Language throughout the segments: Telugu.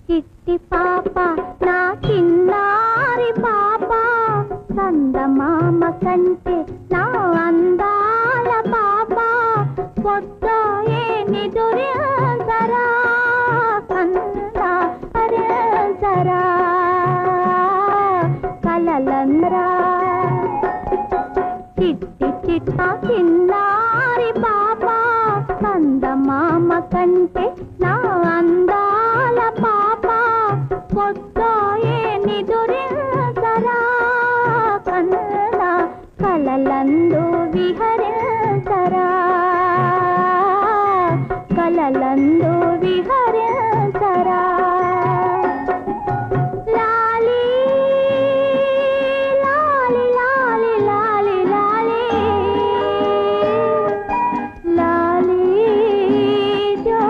చిట్టి పాప నా చిన్నారి పాప చందమామ కంటే నా అందాల పాప పొద్దాయే నిదురించరా కన్నా అరించరా కలలంద్రా చిట్టి చిట్ట చిన్నారి పాప చందమామ కంటే నా అందాల పాప పొద్దాయే నిదురించరా కన్నా కలలందు విహరించరా కలలందు విహరించరా లాలి లాలి లాలి లాలి లాలి లాలి జో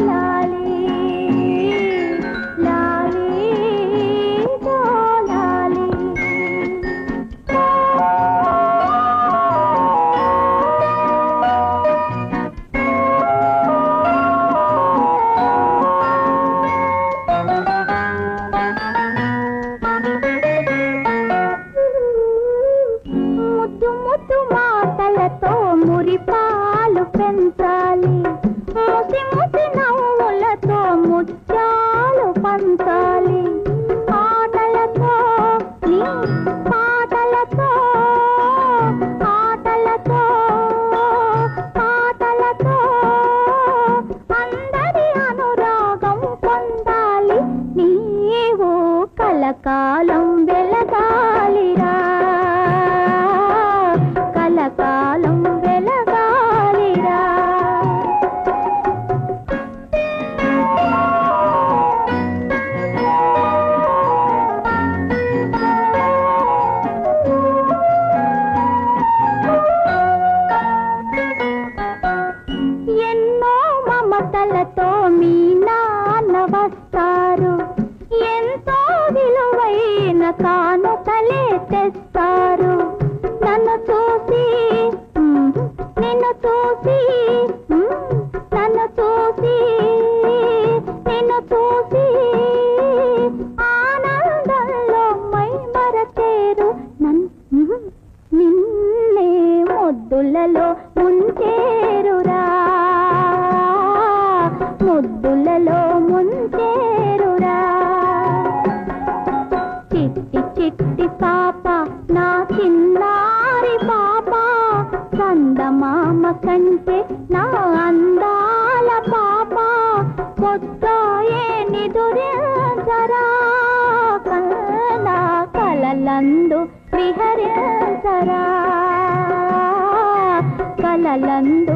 లాలి లాలి జో లాలి ముద్దు ముద్దు మాటలతో మురిపాలు పెంచాలి ముసి ముసి నవ్వులతో ముత్యాలు పంచాలి ఆటలతో నీ పాటలతో ఆటలతో పాటలతో అందరి అనురాగం పొందాలి నీవు కలకాలం వెలగాలిరా కలకాలం వెలగాలిరా ఎన్నో మమతలతో మీ నాన్న వస్తారు ఎంతో విలువైన కానుకలే తెస్తారు నన్ను చూసి నిన్ను చూసి నన్ను చూసి నిన్ను చూసి ఆనందంలో మై మరచేరు నిన్నే ముద్దులలో ముంచేరురా ముద్దులలో ముంచేరురా చిట్టి చిట్టి పాప నా చిన్నారి పాప చందమామ కంటే నా అందాల పాప పొద్దాయే నిదురించరా కన్నా కలలందు విహరించరా కలలందు